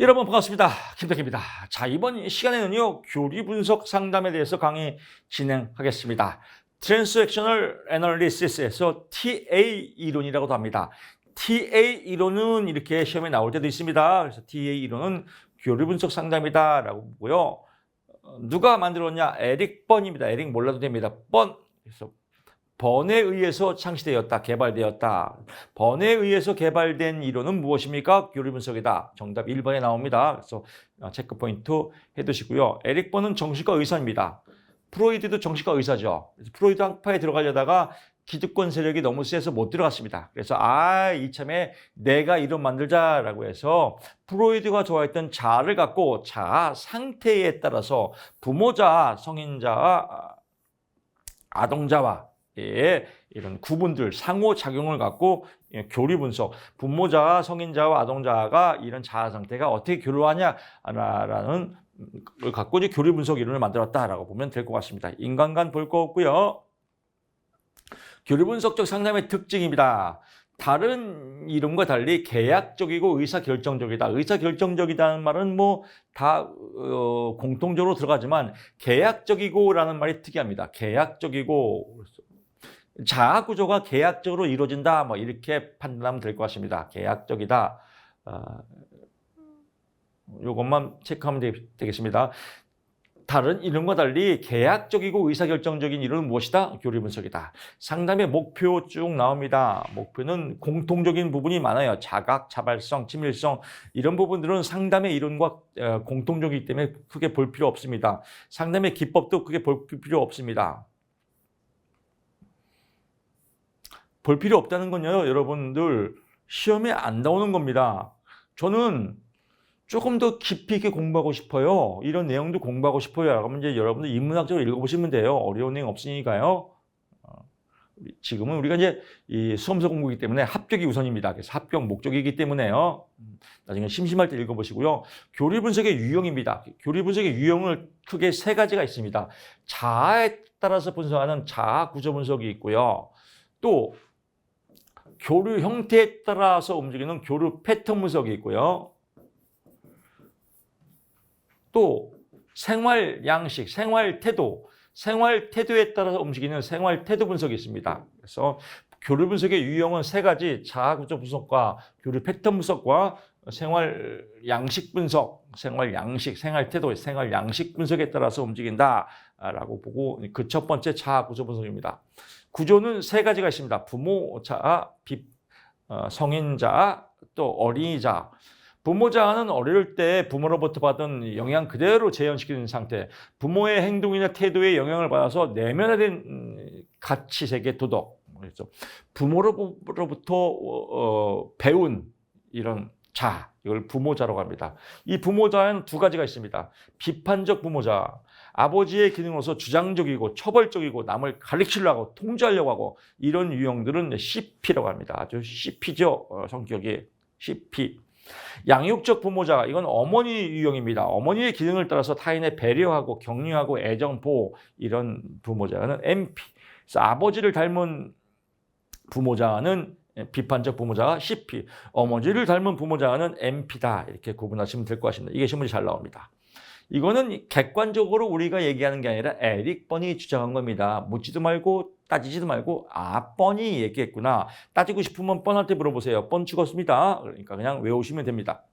여러분 반갑습니다. 김덕기입니다. 자, 이번 시간에는요, 교리 분석 상담에 대해서 강의 진행하겠습니다. 트랜스액셔널 애널리시스에서 TA 이론이라고도 합니다. TA 이론은 이렇게 시험에 나올 때도 있습니다. 그래서 TA 이론은 교리 분석 상담이다라고 보고요. 누가 만들었냐? 에릭 번입니다. 에릭 몰라도 됩니다. 번. 그래서 번에 의해서 창시되었다, 개발되었다. 번에 의해서 개발된 이론은 무엇입니까? 교리 분석이다. 정답 1번에 나옵니다. 그래서 체크 포인트 해두시고요. 에릭 번은 정신과 의사입니다. 프로이드도 정신과 의사죠. 프로이드 학파에 들어가려다가 기득권 세력이 너무 세서 못 들어갔습니다. 그래서 이참에 내가 이론 만들자라고 해서 프로이드가 좋아했던 자아를 갖고 자아 상태에 따라서 부모자, 성인자, 아동자와 이런 구분들, 상호작용을 갖고 교리 분석, 부모자와 성인자와 아동자가 이런 자아 상태가 어떻게 교류하냐라는 걸 갖고 이제 교리 분석 이론을 만들었다라고 보면 될 것 같습니다. 인간관 볼 거 없고요. 교리 분석적 상담의 특징입니다. 다른 이론과 달리 계약적이고 의사결정적이다. 의사결정적이다는 말은 뭐 다 공통적으로 들어가지만 계약적이고라는 말이 특이합니다. 계약적이고 자아 구조가 계약적으로 이루어진다. 뭐 이렇게 판단하면 될 것 같습니다. 계약적이다. 요것만 체크하면 되겠습니다. 다른 이론과 달리 계약적이고 의사결정적인 이론은 무엇이다? 교리 분석이다. 상담의 목표 쭉 나옵니다. 목표는 공통적인 부분이 많아요. 자각, 자발성, 친밀성 이런 부분들은 상담의 이론과 공통적이기 때문에 크게 볼 필요 없습니다. 상담의 기법도 크게 볼 필요 없습니다. 볼 필요 없다는 건요, 여러분들 시험에 안 나오는 겁니다. 저는 조금 더 깊이 있게 공부하고 싶어요. 이런 내용도 공부하고 싶어요. 그러면 이제 여러분들 인문학적으로 읽어보시면 돼요. 어려운 내용 없으니까요. 지금은 우리가 이제 이 수험서 공부이기 때문에 합격이 우선입니다. 그래서 합격 목적이기 때문에요. 나중에 심심할 때 읽어보시고요. 교리 분석의 유형입니다. 교리 분석의 유형을 크게 세 가지가 있습니다. 자아에 따라서 분석하는 자아 구조 분석이 있고요. 또 교류 형태에 따라서 움직이는 교류 패턴 분석이 있고요. 또 생활 양식, 생활 태도에 따라서 움직이는 생활 태도 분석이 있습니다. 그래서 교류 분석의 유형은 세 가지, 자아 구조 분석과 교류 패턴 분석과 생활 양식 분석, 생활 양식, 생활 태도, 생활 양식 분석에 따라서 움직인다라고 보고 그 첫 번째 자아 구조 분석입니다. 구조는 세 가지가 있습니다. 부모 자아, 성인 자아, 또 어린이 자아. 부모 자아는 어릴 때 부모로부터 받은 영향 그대로 재현시키는 상태. 부모의 행동이나 태도에 영향을 받아서 내면화된 가치, 세계, 도덕. 그래서 부모로부터 배운 이런 자아, 이걸 부모자라고 합니다. 이 부모자는 두 가지가 있습니다. 비판적 부모자. 아버지의 기능으로서 주장적이고 처벌적이고 남을 가르치려고 하고 통제하려고 하고 이런 유형들은 CP라고 합니다. 아주 CP죠. 성격이 CP. 양육적 부모자, 이건 어머니 유형입니다. 어머니의 기능을 따라서 타인의 배려하고 격려하고 애정, 보호 이런 부모자는 MP. 그래서 아버지를 닮은 부모자는 비판적 부모자가 CP, 어머니를 닮은 부모자는 MP다. 이렇게 구분하시면 될 것 같습니다. 이게 신문이 잘 나옵니다. 이거는 객관적으로 우리가 얘기하는 게 아니라 에릭 번이 주장한 겁니다. 묻지도 말고 따지지도 말고 뻔히 얘기했구나. 따지고 싶으면 뻔한테 물어보세요. 뻔 죽었습니다. 그러니까 그냥 외우시면 됩니다.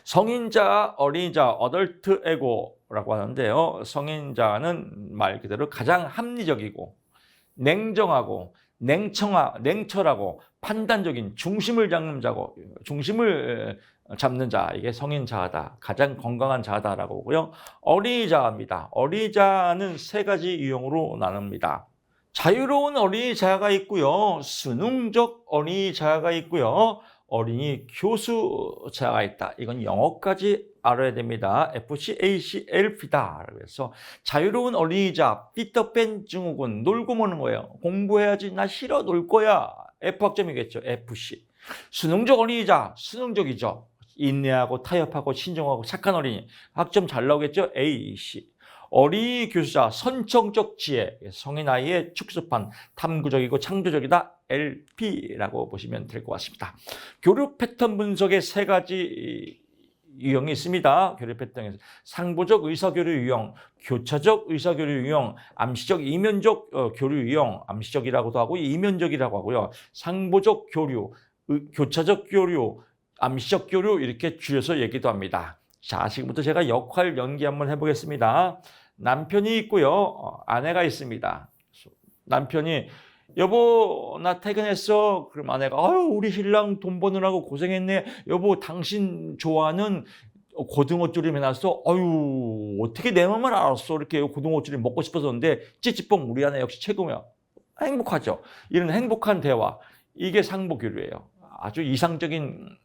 성인자, 어린이자, 어덜트 에고라고 하는데요. 성인자는 말 그대로 가장 합리적이고 냉정하고 냉철하고 판단적인 중심을 잡는 자, 이게 성인 자아다. 가장 건강한 자아다라고 보고요. 어린이 자아입니다. 어린이 자아는 세 가지 유형으로 나눕니다. 자유로운 어린이 자아가 있고요. 수능적 어린이 자아가 있고요. 어린이 교수 자아가 있다. 이건 영어까지 알아야 됩니다. FCACLP다. 그래서 자유로운 어린이 자아, 피터팬 증후군, 놀고 노는 거예요. 공부해야지, 나 싫어, 놀 거야. F학점이겠죠. FC. 수능적 어린이 자아, 수능적이죠. 인내하고 타협하고 신중하고 착한 어린이. 학점 잘 나오겠죠? AC. 어린이 교수자, 선천적 지혜. 성인 아이의 축소판, 탐구적이고 창조적이다. NLP라고 보시면 될 것 같습니다. 교류 패턴 분석의 세 가지 유형이 있습니다. 교류 패턴에서 상보적 의사교류 유형, 교차적 의사교류 유형, 암시적 이면적 교류 유형, 암시적이라고도 하고 이면적이라고 하고요. 상보적 교류, 교차적 교류, 암시적 교류 이렇게 줄여서 얘기도 합니다. 자, 지금부터 제가 역할 연기 한번 해보겠습니다. 남편이 있고요. 아내가 있습니다. 남편이 여보 나 퇴근했어. 그럼 아내가 아유 우리 신랑 돈 버느라고 고생했네. 여보 당신 좋아하는 고등어조림 해놨어. 아유 어떻게 내 맘을 알았어. 이렇게 고등어조림 먹고 싶어서인데 찌찌뽕 우리 아내 역시 최고야. 행복하죠. 이런 행복한 대화. 이게 상보교류예요. 아주 이상적인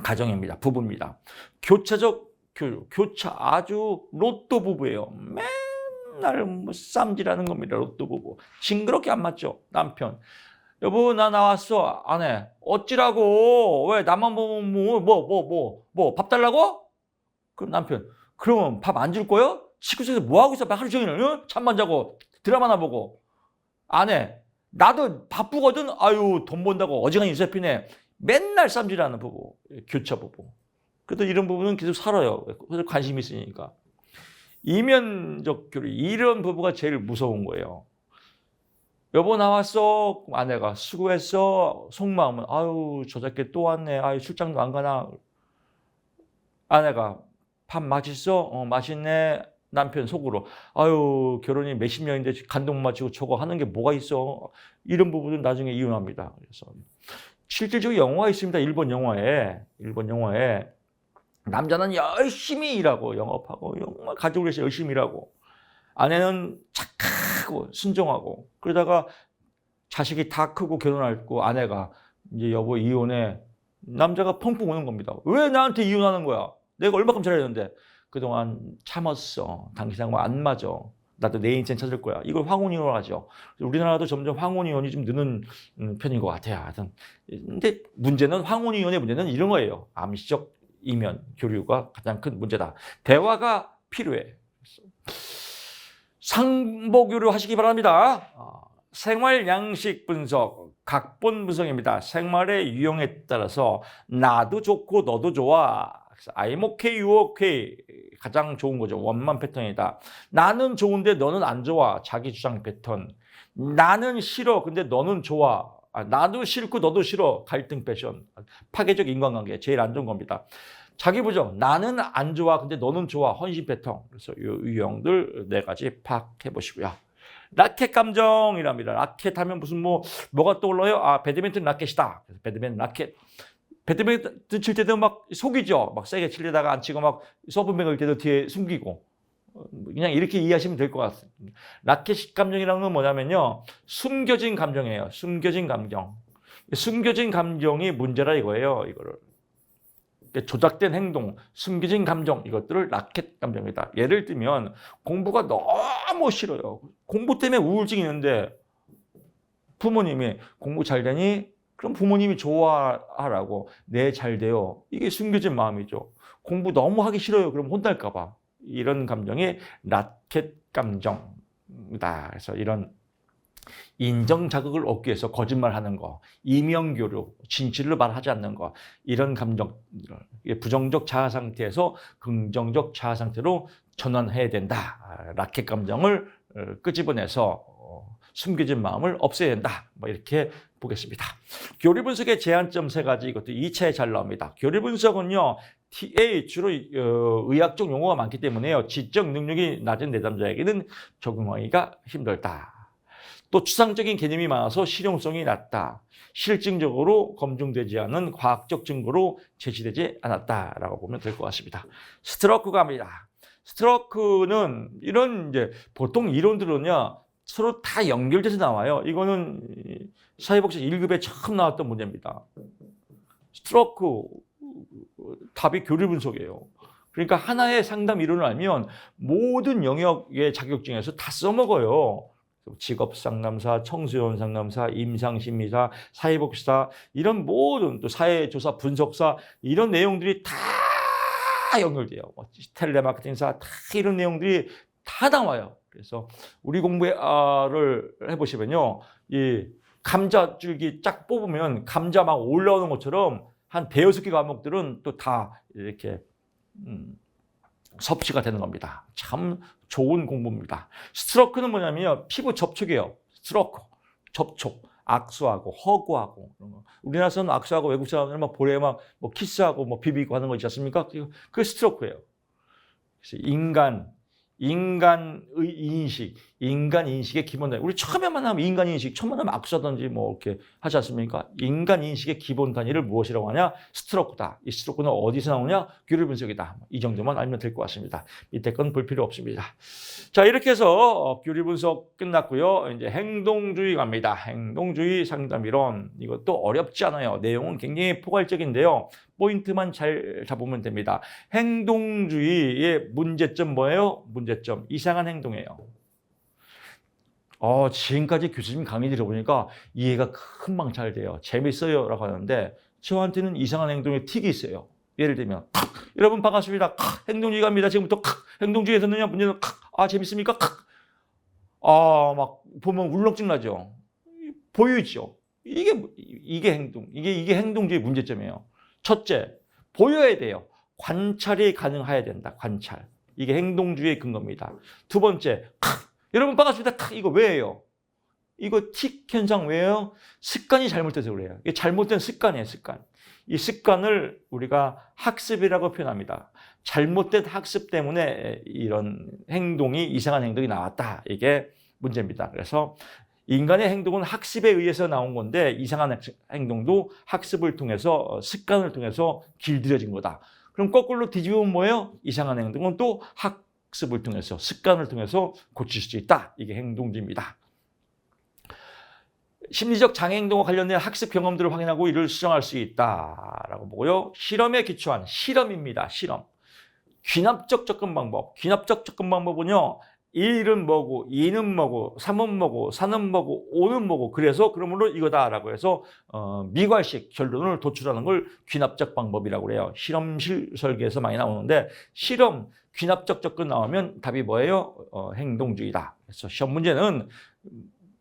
가정입니다. 부부입니다. 교차적 교류. 교차 아주 로또 부부예요. 맨날 뭐 쌈질하는 겁니다. 로또 부부. 징그럽게 안 맞죠. 남편. 여보 나 나왔어. 아내. 어찌라고. 왜 나만 보면 뭐 밥 달라고? 그럼 남편. 그러면 밥 안 줄 거야? 식구에서 뭐 하고 있어? 하루 종일 응? 잠만 자고 드라마나 보고. 아내. 나도 바쁘거든. 아유 돈 번다고 어지간히 유세 피네. 맨날 쌈질하는 부부. 교차 부부. 그래도 이런 부부는 계속 살아요. 그래서 관심이 있으니까. 이면적 교류. 이런 부부가 제일 무서운 거예요. 여보 나왔어. 아내가 수고했어. 속마음은 아유 저 새끼 또 왔네. 아유 출장도 안 가나. 아내가 밥 맛있어? 맛있네. 남편 속으로 아유 결혼이 몇십 년인데 간도 못 맞추고 저거 하는 게 뭐가 있어. 이런 부부는 나중에 이혼합니다. 그래서 실질적으로 영화가 있습니다. 일본 영화에 남자는 열심히 일하고 영업하고 정말 가족을 위해서 열심히 일하고 아내는 착하고 순종하고 그러다가 자식이 다 크고 결혼하고 아내가 이제 여보 이혼해. 남자가 펑펑 우는 겁니다. 왜 나한테 이혼하는 거야? 내가 얼마큼 잘했는데. 그동안 참았어. 당신하고 안 맞아. 나도 내 인생 찾을 거야. 이걸 황혼이혼을 하죠. 우리나라도 점점 황혼이혼이 좀 느는 편인 것 같아요. 하여튼. 근데 문제는 황혼이혼의 문제는 이런 거예요. 암시적 이면 교류가 가장 큰 문제다. 대화가 필요해. 상보교류 하시기 바랍니다. 생활 양식 분석, 각본 분석입니다. 생활의 유형에 따라서 나도 좋고 너도 좋아. I'm okay, you okay. 가장 좋은 거죠. 원만 패턴이다. 나는 좋은데 너는 안 좋아. 자기 주장 패턴. 나는 싫어. 근데 너는 좋아. 나도 싫고 너도 싫어. 갈등 패션. 파괴적 인간관계. 제일 안 좋은 겁니다. 자기 부정. 나는 안 좋아. 근데 너는 좋아. 헌신 패턴. 그래서 이 유형들 네 가지 파악해 보시고요. 라켓 감정이랍니다. 라켓 하면 무슨 뭐가 떠올라요? 배드민턴 라켓이다. 그래서 배드민턴 라켓. 배드민턴 칠 때도 막 속이죠. 막 세게 치려다가 안 치고 막 서브백을 때도 뒤에 숨기고. 그냥 이렇게 이해하시면 될 것 같습니다. 라켓 감정이라는 건 뭐냐면요. 숨겨진 감정이에요. 숨겨진 감정. 숨겨진 감정이 문제라 이거예요. 이거를. 조작된 행동, 숨겨진 감정 이것들을 라켓 감정이다. 예를 들면 공부가 너무 싫어요. 공부 때문에 우울증이 있는데 부모님이 공부 잘 되니? 그럼 부모님이 좋아하라고 네, 잘 돼요. 이게 숨겨진 마음이죠. 공부 너무 하기 싫어요. 그럼 혼날까 봐. 이런 감정이 라켓 감정이다. 그래서 이런 인정 자극을 얻기 위해서 거짓말하는 거, 이명교류, 진실을 말하지 않는 거, 이런 감정, 부정적 자아 상태에서 긍정적 자아 상태로 전환해야 된다. 라켓 감정을 끄집어내서 숨겨진 마음을 없애야 된다. 이렇게 보겠습니다. 교류 분석의 제한점 세 가지 이것도 2차에 잘 나옵니다. 교류 분석은요. TA 주로 의학적 용어가 많기 때문에요. 지적 능력이 낮은 내담자에게는 적용하기가 힘들다. 또 추상적인 개념이 많아서 실용성이 낮다. 실증적으로 검증되지 않은 과학적 증거로 제시되지 않았다라고 보면 될 것 같습니다. 스트로크가 합니다. 스트로크는 이런 이제 보통 이론들은요. 서로 다 연결돼서 나와요. 이거는 사회복지 1급에 처음 나왔던 문제입니다. 스트로크 답이 교류 분석이에요. 그러니까 하나의 상담 이론을 알면 모든 영역의 자격증에서 다 써먹어요. 직업 상담사, 청소년 상담사, 임상심리사, 사회복지사 이런 모든 또 사회조사 분석사 이런 내용들이 다 연결돼요. 텔레마케팅사 다 이런 내용들이 다 나와요. 그래서 우리 공부를 해보시면요, 이 감자줄기 쫙 뽑으면 감자 막 올라오는 것처럼 한 대여섯 개 과목들은 또 다 이렇게 섭취가 되는 겁니다. 참 좋은 공부입니다. 스트로크는 뭐냐면요. 피부 접촉이에요. 스트로크, 접촉. 악수하고 허구하고 그런 거. 우리나라에서는 악수하고 외국 사람들은 막 볼에 막 뭐 키스하고 뭐 비비고 하는 거 있지 않습니까? 그게 스트로크예요. 그래서 인간의 인식, 인간 인식의 기본 단위. 우리 처음에 만나면 인간 인식, 처음 만나면 악수하든지 뭐 이렇게 하지 않습니까? 인간 인식의 기본 단위를 무엇이라고 하냐? 스트로크다. 이 스트로크는 어디서 나오냐? 교류 분석이다. 이 정도만 알면 될 것 같습니다. 밑에 건 볼 필요 없습니다. 자, 이렇게 해서 교류 분석 끝났고요. 이제 행동주의 갑니다. 행동주의 상담 이론. 이것도 어렵지 않아요. 내용은 굉장히 포괄적인데요. 포인트만 잘 잡으면 됩니다. 행동주의의 문제점 뭐예요? 문제점 이상한 행동이에요. 지금까지 교수님 강의 들어보니까 이해가 금방 잘 돼요. 재밌어요 라고 하는데 저한테는 이상한 행동의 틱이 있어요. 예를 들면 여러분 반갑습니다. 행동주의 갑니다. 지금부터 행동주의에서는요 문제는 재밌습니까? 막 보면 울렁증 나죠. 보여있죠. 이게 행동, 이게 행동주의 문제점이에요. 첫째, 보여야 돼요. 관찰이 가능해야 된다. 관찰. 이게 행동주의의 근거입니다. 두 번째, 여러분 반갑습니다. 이거 왜예요? 이거 틱 현상 왜요? 습관이 잘못돼서 그래요. 이게 잘못된 습관이에요. 습관. 이 습관을 우리가 학습이라고 표현합니다. 잘못된 학습 때문에 이런 행동이 이상한 행동이 나왔다. 이게 문제입니다. 그래서 인간의 행동은 학습에 의해서 나온 건데 이상한 행동도 학습을 통해서 습관을 통해서 길들여진 거다. 그럼 거꾸로 뒤집으면 뭐예요? 이상한 행동은 또 학습을 통해서 습관을 통해서 고칠 수 있다. 이게 행동주의입니다. 심리적 장애 행동과 관련된 학습 경험들을 확인하고 이를 수정할 수 있다라고 보고요. 실험에 기초한 실험입니다. 실험. 귀납적 접근 방법. 귀납적 접근 방법은요. 1은 뭐고 2는 뭐고 3은 뭐고 4는 뭐고 5는 뭐고 그래서 그러므로 이거다라고 해서 미괄식 결론을 도출하는 걸 귀납적 방법이라고 그래요. 실험실 설계에서 많이 나오는데 실험 귀납적 접근 나오면 답이 뭐예요? 행동주의다. 그래서 시험 문제는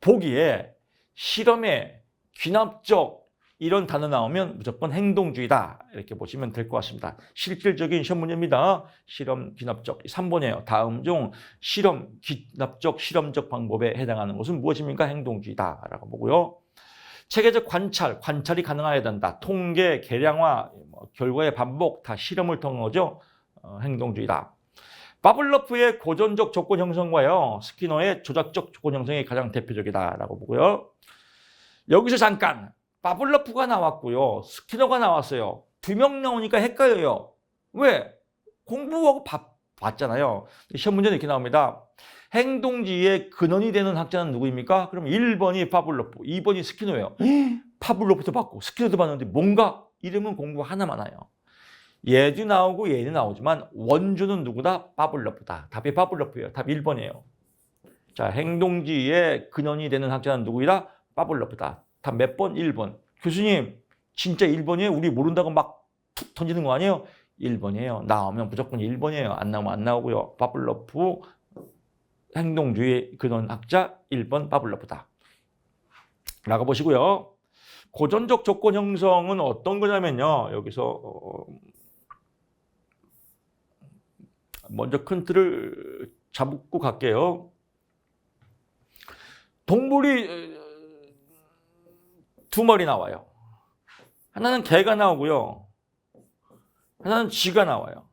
보기에 실험에 귀납적 이런 단어 나오면 무조건 행동주의다. 이렇게 보시면 될 것 같습니다. 실질적인 시험 문제입니다. 실험 귀납적 3번이에요. 다음 중 실험 귀납적 실험적 방법에 해당하는 것은 무엇입니까? 행동주의다라고 보고요. 체계적 관찰이 가능해야 된다. 통계, 계량화, 결과의 반복 다 실험을 통한 거죠. 행동주의다. 파블로프의 고전적 조건 형성과요. 스키너의 조작적 조건 형성이 가장 대표적이다라고 보고요. 여기서 잠깐 파블로프가 나왔고요. 스키너가 나왔어요. 두 명 나오니까 헷갈려요. 왜? 공부하고 봤잖아요. 시험 문제는 이렇게 나옵니다. 행동주의의 근원이 되는 학자는 누구입니까? 그럼 1번이 파블로프, 2번이 스키너예요. 파블로프도 봤고 스키너도 봤는데 뭔가 이름은 공부 하나만 와요. 얘도 나오고 얘도 나오지만 원조는 누구다? 파블로프다. 답이 파블로프예요. 답 1번이에요. 자, 행동주의의 근원이 되는 학자는 누구이다? 파블로프다. 답 몇 번? 1번. 교수님, 진짜 1번이에요? 우리 모른다고 막 툭 던지는 거 아니에요? 1번이에요. 나오면 무조건 1번이에요. 안 나오면 안 나오고요. 파블로프 행동주의 근원 학자 1번 파블로프다. 라고 보시고요. 고전적 조건 형성은 어떤 거냐면요. 여기서 먼저 큰 틀을 잡고 갈게요. 동물이 두 마리 나와요. 하나는 개가 나오고요. 하나는 쥐가 나와요.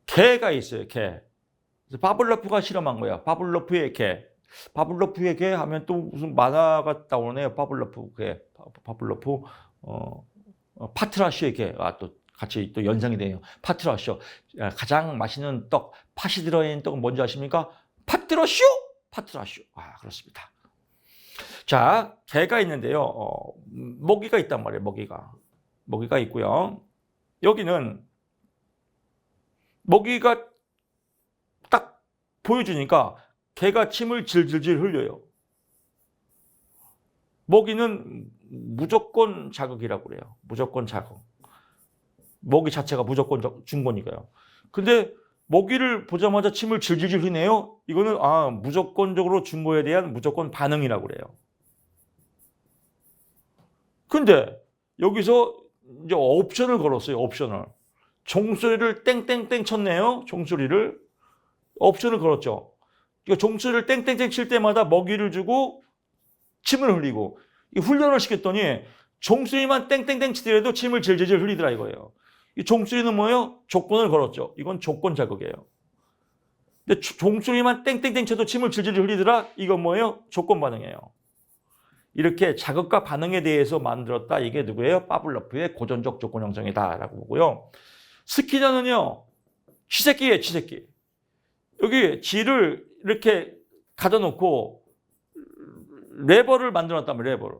개가 있어요. 개. 그래서 파블로프가 실험한 거예요. 파블로프의 개. 파블로프의 개 하면 또 무슨 만화가 나오네요. 파블로프 개. 파블로프 파트라슈의 개. 또 같이 또 연상이 돼요. 파트라슈. 가장 맛있는 떡, 팥이 들어있는 떡은 뭔지 아십니까? 파트라슈? 파트라슈. 그렇습니다. 자, 개가 있는데요. 모기가 있단 말이에요. 모기가 있고요. 여기는 모기가 딱 보여주니까 개가 침을 질질질 흘려요. 모기는 무조건 자극이라고 그래요. 무조건 자극. 모기 자체가 무조건 준 거니까요. 근데 먹이를 보자마자 침을 질질질 흘리네요. 이거는 무조건적으로 준 거에 대한 무조건 반응이라고 그래요. 근데 여기서 이제 옵션을 걸었어요. 옵션을. 종소리를 땡땡땡 쳤네요. 종소리를. 옵션을 걸었죠. 종소리를 땡땡땡 칠 때마다 먹이를 주고 침을 흘리고 훈련을 시켰더니 종소리만 땡땡땡 치더라도 침을 질질질 흘리더라 이거예요. 이 종소리는 뭐예요? 조건을 걸었죠. 이건 조건 자극이에요. 근데 종소리만 땡땡땡 쳐도 침을 질질 흘리더라. 이건 뭐예요? 조건 반응이에요. 이렇게 자극과 반응에 대해서 만들었다. 이게 누구예요? 파블로프의 고전적 조건 형성이다라고 보고요. 스키너는요. 쥐새끼예요. 쥐새끼. 여기 쥐를 이렇게 가둬놓고 레버를 만들어놨다면 레버를.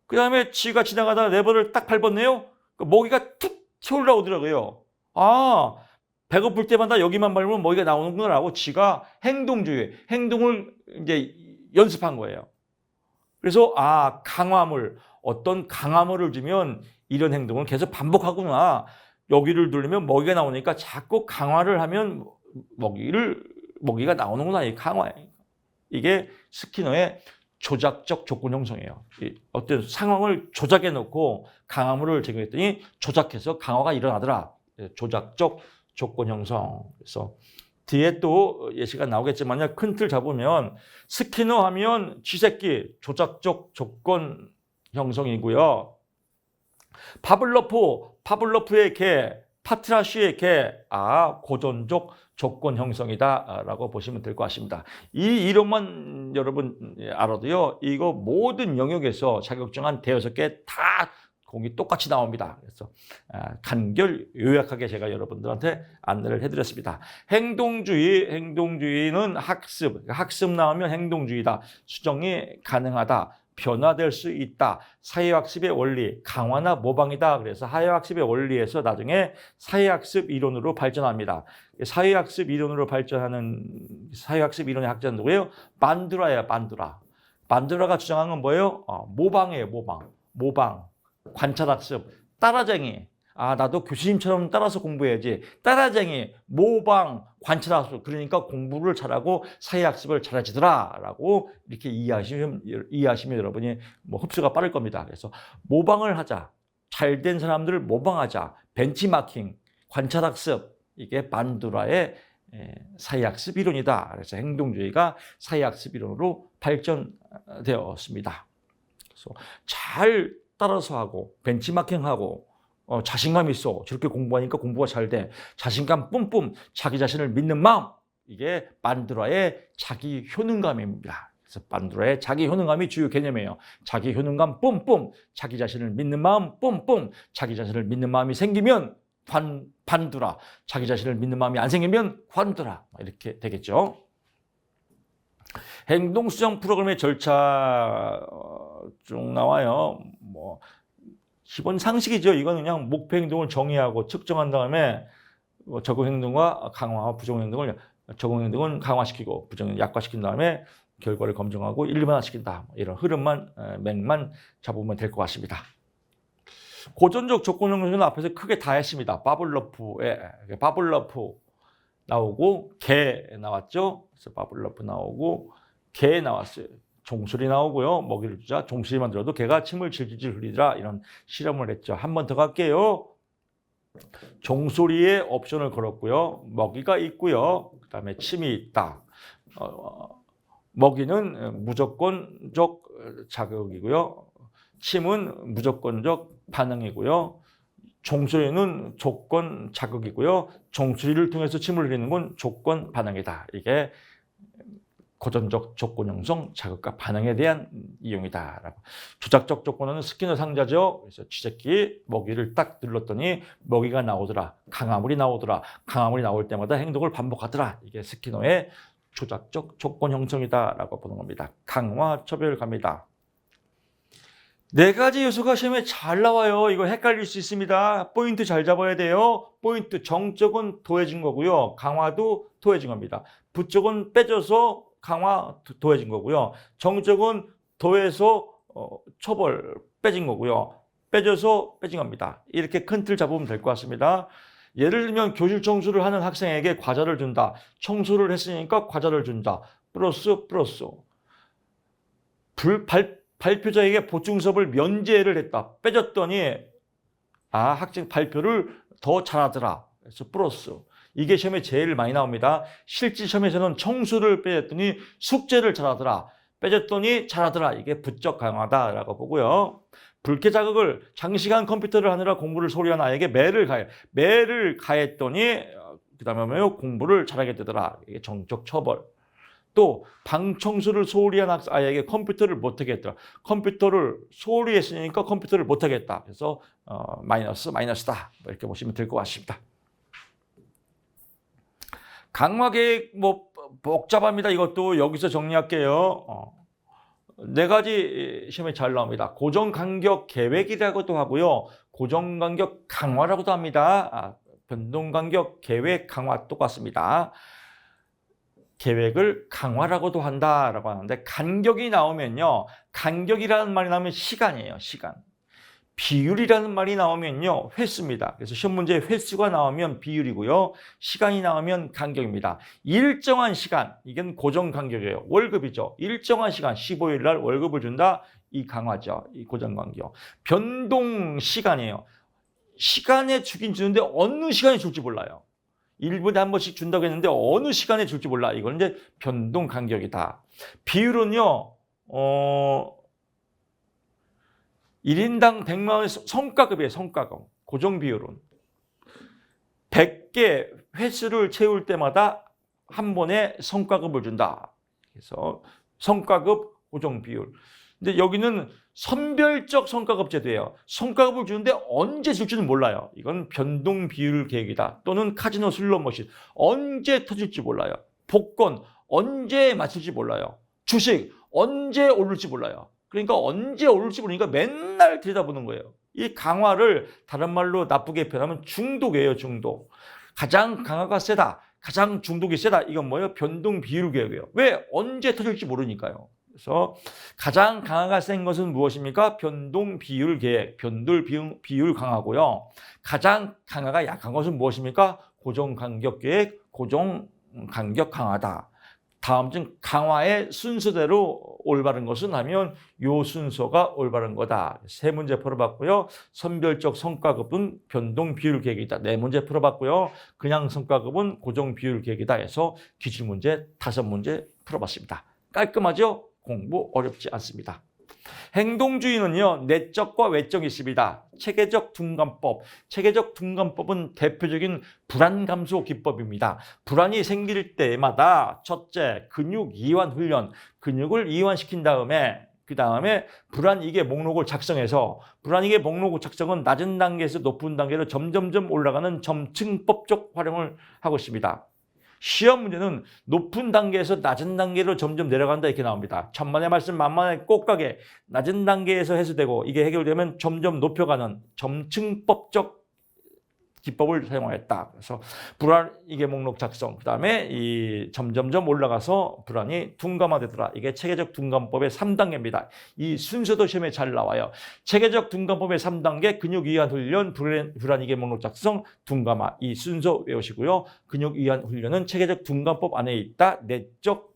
그 다음에 쥐가 지나가다가 레버를 딱 밟았네요. 먹이가 툭 튀어올라오더라고요. 배고플 때마다 여기만 밟으면 먹이가 나오는구나 하고 쥐가 행동을 이제 연습한 거예요. 그래서 강화물, 어떤 강화물을 주면 이런 행동을 계속 반복하구나. 여기를 누르면 먹이가 나오니까 자꾸 강화를 하면 먹이가 나오는구나. 이 강화. 이게 스키너의 조작적 조건 형성이에요. 어떤 상황을 조작해 놓고 강화물을 제공했더니 조작해서 강화가 일어나더라. 조작적 조건 형성. 그래서 뒤에 또 예시가 나오겠지만요. 큰 틀 잡으면 스키너 하면 쥐새끼 조작적 조건 형성이고요. 파블로프의 개, 파트라시의 개, 고전적 조건 형성이다라고 보시면 될 것 같습니다. 이 이론만 여러분 알아도요. 이거 모든 영역에서 자격증 한 대여섯 개 다 공이 똑같이 나옵니다. 그래서 간결 요약하게 제가 여러분들한테 안내를 해드렸습니다. 행동주의는 학습 나오면 행동주의다. 수정이 가능하다. 변화될 수 있다. 사회학습의 원리, 강화나 모방이다. 그래서 사회학습의 원리에서 나중에 사회학습 이론으로 발전합니다. 사회학습 이론으로 발전하는 사회학습 이론의 학자는 누구예요? 반두라예요. 반두라가 주장한 건 뭐예요? 모방이에요. 모방. 관찰학습, 따라쟁이. 나도 교수님처럼 따라서 공부해야지. 따라쟁이, 모방, 관찰학습. 그러니까 공부를 잘하고 사회학습을 잘하지더라. 라고 이렇게 이해하시면 여러분이 흡수가 빠를 겁니다. 그래서 모방을 하자. 잘된 사람들을 모방하자. 벤치마킹, 관찰학습. 이게 반두라의 사회학습 이론이다. 그래서 행동주의가 사회학습 이론으로 발전되었습니다. 그래서 잘 따라서 하고 벤치마킹하고 자신감 있어. 저렇게 공부하니까 공부가 잘 돼. 자신감 뿜뿜. 자기 자신을 믿는 마음. 이게 반두라의 자기 효능감입니다. 그래서 반두라의 자기 효능감이 주요 개념이에요. 자기 효능감 뿜뿜. 자기 자신을 믿는 마음 뿜뿜. 자기 자신을 믿는 마음이 생기면 반두라. 자기 자신을 믿는 마음이 안 생기면 관두라. 이렇게 되겠죠. 행동수정 프로그램의 절차 쭉 나와요. 기본 상식이죠. 이건 그냥 목표 행동을 정의하고 측정한 다음에 적응 행동과 강화와 부정 행동을 적응 행동은 강화시키고 부정은 약화시킨 다음에 결과를 검증하고 일반화시킨다. 이런 맥만 잡으면 될 것 같습니다. 고전적 조건 형성은 앞에서 크게 다 했습니다. 파블로프 나오고 개 나왔죠. 그래서 파블로프 나오고 개 나왔어요. 종소리 나오고요. 먹이를 주자. 종소리만 들어도 개가 침을 질질 흘리더라. 이런 실험을 했죠. 한 번 더 갈게요. 종소리에 옵션을 걸었고요. 먹이가 있고요. 그 다음에 침이 있다. 먹이는 무조건적 자극이고요. 침은 무조건적 반응이고요. 종소리는 조건 자극이고요. 종소리를 통해서 침을 흘리는 건 조건 반응이다. 이게 고전적 조건 형성, 자극과 반응에 대한 이용이다라고. 조작적 조건은 스키너 상자죠. 그래서 쥐새끼 먹이를 딱 눌렀더니 먹이가 나오더라. 강화물이 나오더라. 강화물이 나올 때마다 행동을 반복하더라. 이게 스키너의 조작적 조건 형성이다라고 보는 겁니다. 강화 처벌감이다. 네 가지 요소가 시험에 잘 나와요. 이거 헷갈릴 수 있습니다. 포인트 잘 잡아야 돼요. 포인트 정적은 더해진 거고요. 강화도 더해진 겁니다. 부적은 빼줘서 강화 더해진 거고요. 정적은 더해서 처벌 빼진 거고요. 빼줘서 빼진 겁니다. 이렇게 큰 틀 잡으면 될 것 같습니다. 예를 들면 교실 청소를 하는 학생에게 과자를 준다. 청소를 했으니까 과자를 준다. 플러스 플러스. 발표자에게 보충 수업을 면제를 했다. 빼줬더니 학생 발표를 더 잘하더라. 그래서 플러스. 이게 시험에 제일 많이 나옵니다. 실제 시험에서는 청소를 빼줬더니 숙제를 잘하더라. 빼줬더니 잘하더라. 이게 부적 강화다라고 보고요. 불쾌 자극을 장시간 컴퓨터를 하느라 공부를 소홀히 한 아이에게 매를 가했더니 그다음에 공부를 잘하게 되더라. 이게 정적 처벌. 또 방 청소를 소홀히 한 아이에게 컴퓨터를 못하게 했더라. 컴퓨터를 소홀히 했으니까 컴퓨터를 못하게 했다. 그래서 마이너스다. 이렇게 보시면 될 것 같습니다. 강화 계획 복잡합니다. 이것도 여기서 정리할게요. 4가지 시험에 잘 나옵니다. 고정 간격 계획이라고도 하고요. 고정 간격 강화라고도 합니다. 변동 간격 계획 강화 똑같습니다. 계획을 강화라고도 한다라고 하는데 간격이 나오면요. 간격이라는 말이 나오면 시간이에요. 시간. 비율이라는 말이 나오면요. 횟수입니다. 그래서 시험 문제에 횟수가 나오면 비율이고요. 시간이 나오면 간격입니다. 일정한 시간, 이건 고정 간격이에요. 월급이죠. 일정한 시간, 15일 날 월급을 준다. 이 강화죠. 이 고정 간격. 변동 시간이에요. 시간에 주긴 주는데 어느 시간에 줄지 몰라요. 1분에 한 번씩 준다고 했는데 어느 시간에 줄지 몰라. 이건 이제 변동 간격이다. 비율은요. 1인당 100만 원의 성과급이에요. 성과급. 고정 비율은. 100개 횟수를 채울 때마다 한 번에 성과급을 준다. 그래서 성과급 고정 비율. 근데 여기는 선별적 성과급 제도예요. 성과급을 주는데 언제 줄지는 몰라요. 이건 변동 비율 계획이다. 또는 카지노 슬롯 머신. 언제 터질지 몰라요. 복권 언제 맞출지 몰라요. 주식 언제 오를지 몰라요. 그러니까 언제 오를지 모르니까 맨날 들여다보는 거예요. 이 강화를 다른 말로 나쁘게 표현하면 중독이에요. 중독. 가장 강화가 세다. 가장 중독이 세다. 이건 뭐예요? 변동 비율 계획이에요. 왜? 언제 터질지 모르니까요. 그래서 가장 강화가 센 것은 무엇입니까? 변동 비율 계획, 변동 비율 강화고요. 가장 강화가 약한 것은 무엇입니까? 고정 간격 계획, 고정 간격 강화다. 다음 중 강화의 순서대로 올바른 것은 하면 요 순서가 올바른 거다. 3문제 풀어봤고요. 선별적 성과급은 변동 비율 계획이다. 4문제 풀어봤고요. 그냥 성과급은 고정 비율 계획이다 해서 기출문제 5문제 풀어봤습니다. 깔끔하죠? 공부 어렵지 않습니다. 행동주의는요. 내적과 외적이 있습니다. 체계적 둔감법. 체계적 둔감법은 대표적인 불안 감소 기법입니다. 불안이 생길 때마다 첫째, 근육 이완 훈련. 근육을 이완시킨 다음에 그 다음에 불안이계 목록을 작성해서 불안이계 목록 작성은 낮은 단계에서 높은 단계로 점점점 올라가는 점층법적 활용을 하고 있습니다. 시험 문제는 높은 단계에서 낮은 단계로 점점 내려간다 이렇게 나옵니다. 천만의 말씀 만만의 꽃가게 낮은 단계에서 해소되고 이게 해결되면 점점 높여가는 점층법적 기법을 사용하였다. 그래서 불안이계 목록 작성, 그 다음에 이 점점점 올라가서 불안이 둔감화되더라. 이게 체계적 둔감법의 3단계입니다. 이 순서도 시험에 잘 나와요. 체계적 둔감법의 3단계, 근육 이완 훈련, 불안이계 목록 작성, 둔감화. 이 순서 외우시고요. 근육 이완 훈련은 체계적 둔감법 안에 있다. 내적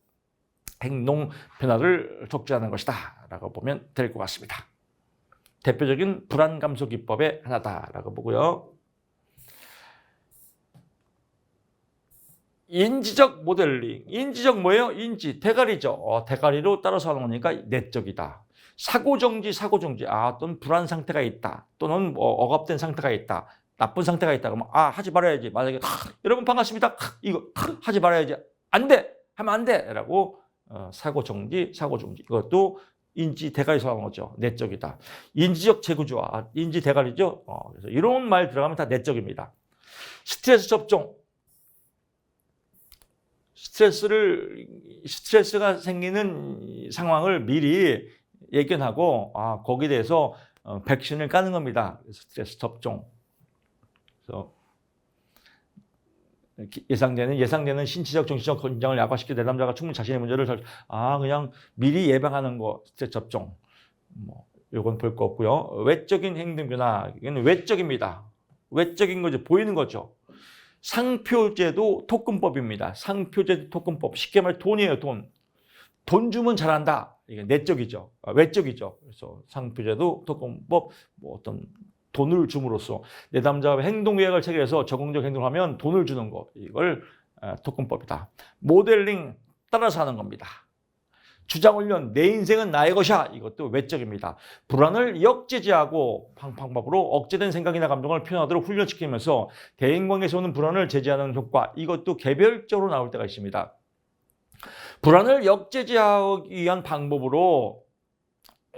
행동 변화를 촉진하는 것이다. 라고 보면 될 것 같습니다. 대표적인 불안 감소 기법의 하나다라고 보고요. 인지적 모델링. 인지적 뭐예요? 인지, 대가리죠. 대가리로 따라서 하는 거니까 내적이다. 사고정지. 또는 불안 상태가 있다. 또는 억압된 상태가 있다. 나쁜 상태가 있다. 그러면 하지 말아야지. 만약에 여러분 반갑습니다. 이거 하지 말아야지. 안 돼. 하면 안 돼. 라고 사고정지. 이것도 인지 대가리에서 하는 거죠. 내적이다. 인지적 재구조화. 인지 대가리죠. 그래서 이런 말 들어가면 다 내적입니다. 스트레스 접종. 스트레스가 생기는 상황을 미리 예견하고 거기에 대해서 백신을 까는 겁니다. 스트레스 접종. 그래서 예상되는 신체적, 정신적 긴장을 약화시켜 내담자가 충분히 자신의 문제를 그냥 미리 예방하는 거 스트레스 접종. 요건 볼 거 없고요. 외적인 행동 변화. 이건 외적입니다. 외적인 거죠. 보이는 거죠. 상표제도 토큰법입니다. 상표제도 토큰법. 쉽게 말해 돈이에요, 돈. 돈 주면 잘한다. 이게 내적이죠. 외적이죠. 그래서 상표제도 토큰법, 뭐 어떤 돈을 줌으로써 내담자와 행동 계획을 체계해서 적응적 행동을 하면 돈을 주는 거. 이걸 토큰법이다. 모델링 따라서 하는 겁니다. 주장훈련, 내 인생은 나의 것이야. 이것도 외적입니다. 불안을 역제지하고 방법으로 억제된 생각이나 감정을 표현하도록 훈련시키면서 대인관계에서 오는 불안을 제지하는 효과. 이것도 개별적으로 나올 때가 있습니다. 불안을 역제지하기 위한 방법으로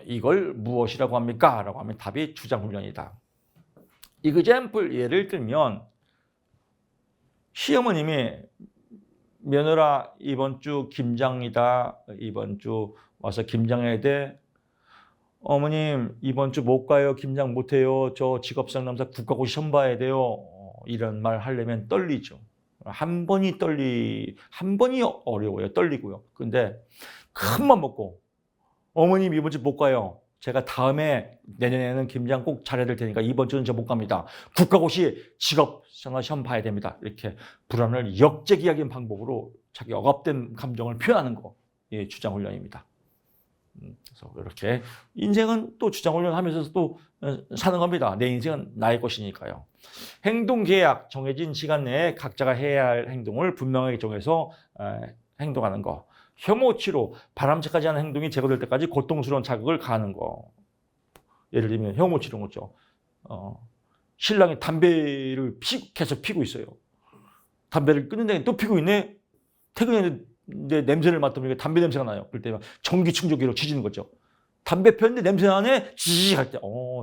이걸 무엇이라고 합니까? 라고 하면 답이 주장훈련이다. example 예를 들면 시어머님이 며느라 이번 주 김장이다. 이번 주 와서 김장해야 돼. 어머님 이번 주 못 가요. 김장 못 해요. 저 직업상담사 국가고시 시험 봐야 돼요. 이런 말 하려면 떨리죠. 한 번이 어려워요. 떨리고요. 근데 큰 맘 먹고 어머님 이번 주 못 가요. 제가 다음에 내년에는 김장 꼭 잘해야 될 테니까 이번 주는 저 못 갑니다. 국가고시 직업상담 시험 봐야 됩니다. 이렇게 불안을 역제기하는 방법으로 자기 억압된 감정을 표현하는 거. 예, 주장훈련입니다. 그래서 이렇게 인생은 또 주장훈련하면서 또 사는 겁니다. 내 인생은 나의 것이니까요. 행동계약, 정해진 시간 내에 각자가 해야 할 행동을 분명하게 정해서 행동하는 거. 혐오치료, 바람직하지 않은 행동이 제거될 때까지 고통스러운 자극을 가하는 거. 예를 들면 혐오치료인 거죠. 신랑이 담배를 계속 피고 있어요. 담배를 끊는데 또 피고 있네. 퇴근했는데 냄새를 맡으면 담배 냄새가 나요. 그럴 때 전기 충격기로 치지는 거죠. 담배 폈는데 냄새 나네. 지지직 할 때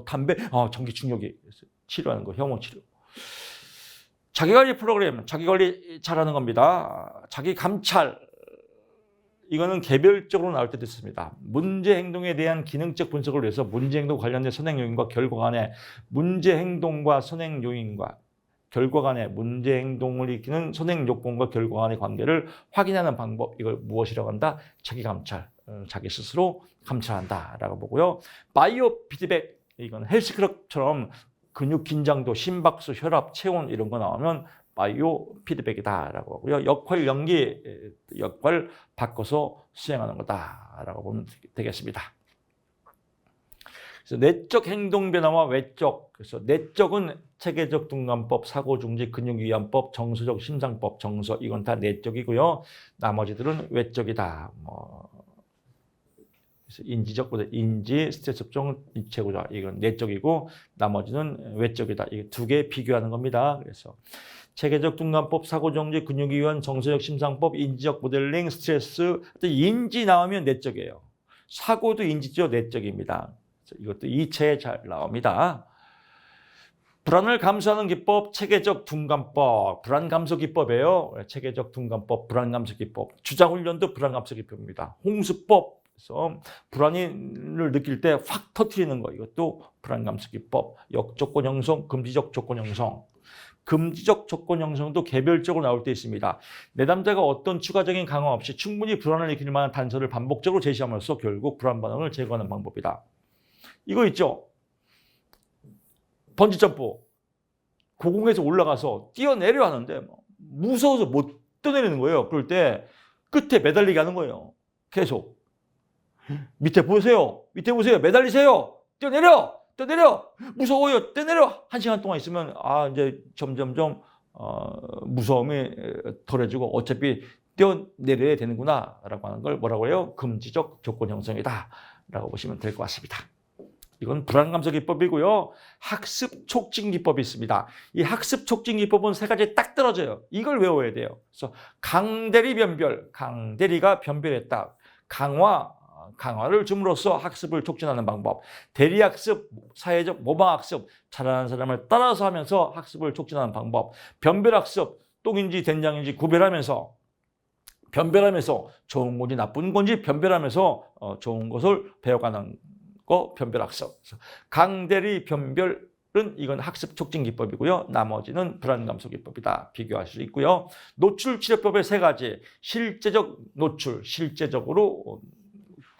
담배 전기 충격기 치료하는 거. 혐오치료. 자기관리 프로그램, 자기관리 잘하는 겁니다. 자기 감찰. 이거는 개별적으로 나올 때도 있습니다. 문제 행동에 대한 기능적 분석을 위해서 문제 행동 관련된 선행 요인과 결과 간의 문제 행동과 선행 요인과 결과 간의 문제 행동을 일으키는 선행 요건과 결과 간의 관계를 확인하는 방법. 이걸 무엇이라고 한다? 자기 감찰. 자기 스스로 감찰한다라고 보고요. 바이오 피드백. 이건 헬스클럽처럼 근육 긴장도, 심박수, 혈압, 체온 이런 거 나오면 바이오 피드백이다라고 하고요. 역할 연기, 역할 바꿔서 수행하는 거다라고 보면 되겠습니다. 그래서 내적 행동 변화와 외적, 그래서 내적은 체계적 둔감법, 사고중지, 근육위안법, 정서적 심상법, 정서 이건 다 내적이고요. 나머지들은 외적이다. 그래서 인지, 스트레스 접종, 입체고자 이건 내적이고 나머지는 외적이다. 이 두 개 비교하는 겁니다. 그래서 체계적 둔감법, 사고정지, 근육이완, 정서적 심상법, 인지적 모델링, 스트레스. 인지 나오면 내적이에요. 사고도 인지죠. 내적입니다. 이것도 이체에 잘 나옵니다. 불안을 감수하는 기법, 체계적 둔감법, 불안 감소 기법이에요. 체계적 둔감법, 불안 감소 기법. 주장훈련도 불안 감소 기법입니다. 홍수법, 그래서 불안을 느낄 때 확 터뜨리는 거. 이것도 불안 감소 기법. 역조건 형성, 금지적 조건 형성. 금지적 조건 형성도 개별적으로 나올 때 있습니다. 내담자가 어떤 추가적인 강화 없이 충분히 불안을 일으킬 만한 단서를 반복적으로 제시함으로써 결국 불안 반응을 제거하는 방법이다. 이거 있죠? 번지점프. 고공에서 올라가서 뛰어내려 하는데 무서워서 못 뛰어내리는 거예요. 그럴 때 끝에 매달리게 하는 거예요. 계속. 밑에 보세요. 밑에 보세요. 매달리세요. 뛰어내려. 무서워요. 뛰어내려. 1시간 동안 있으면 이제 점점점 무서움이 덜해지고 어차피 뛰어내려야 되는구나 라고 하는 걸 뭐라고 해요? 금지적 조건 형성이다 라고 보시면 될 것 같습니다. 이건 불안 감소 기법이고요. 학습 촉진 기법이 있습니다. 이 학습 촉진 기법은 세 가지 딱 떨어져요. 이걸 외워야 돼요. 그래서 강대리 변별, 강대리가 변별했다. 강화를 줌으로써 학습을 촉진하는 방법. 대리학습, 사회적 모방학습, 잘하는 사람을 따라서 하면서 학습을 촉진하는 방법. 변별학습, 똥인지 된장인지 구별하면서 좋은 건지 나쁜 건지 변별하면서 좋은 것을 배워가는 거 변별학습. 강대리 변별은 이건 학습 촉진 기법이고요. 나머지는 불안 감소 기법이다. 비교할 수 있고요. 노출 치료법의 세 가지. 실제적 노출, 실제적으로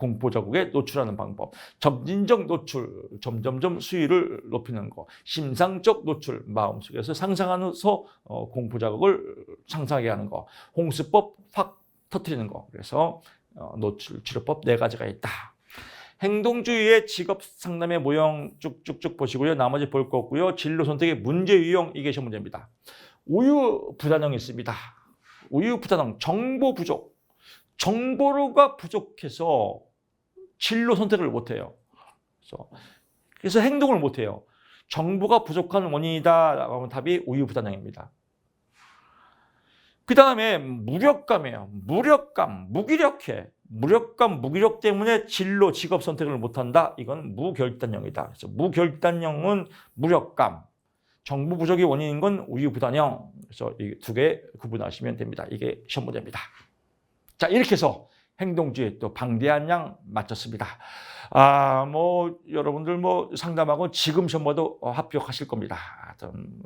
공포 자극에 노출하는 방법, 점진적 노출, 점점점 수위를 높이는 거, 심상적 노출, 마음속에서 상상하면서 공포 자극을 상상하게 하는 거, 홍수법 확 터뜨리는 거. 그래서 노출 치료법 4가지가 있다. 행동주의의 직업 상담의 모형 쭉쭉쭉 보시고요. 나머지 볼 거 없고요. 진로 선택의 문제 유형, 이게 시험 문제입니다. 우유부단형이 있습니다. 우유부단형, 정보 부족. 정보가 부족해서 진로 선택을 못해요. 그래서 행동을 못해요. 정보가 부족한 원인이다라고 하면 답이 우유부단형입니다. 그 다음에 무력감이에요. 무력감, 무기력해. 무력감, 무기력 때문에 진로, 직업 선택을 못한다. 이건 무결단형이다. 그래서 무결단형은 무력감, 정보 부족이 원인인 건 우유부단형. 그래서 이 2개 구분하시면 됩니다. 이게 시험 문제입니다. 자, 이렇게 해서 행동주의 또 방대한 양 마쳤습니다. 여러분들 상담하고 지금 시험 봐도 합격하실 겁니다.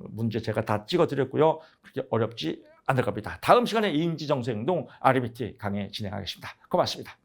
문제 제가 다 찍어드렸고요. 그렇게 어렵지 않을 겁니다. 다음 시간에 인지정서 행동 RBT 강의 진행하겠습니다. 고맙습니다.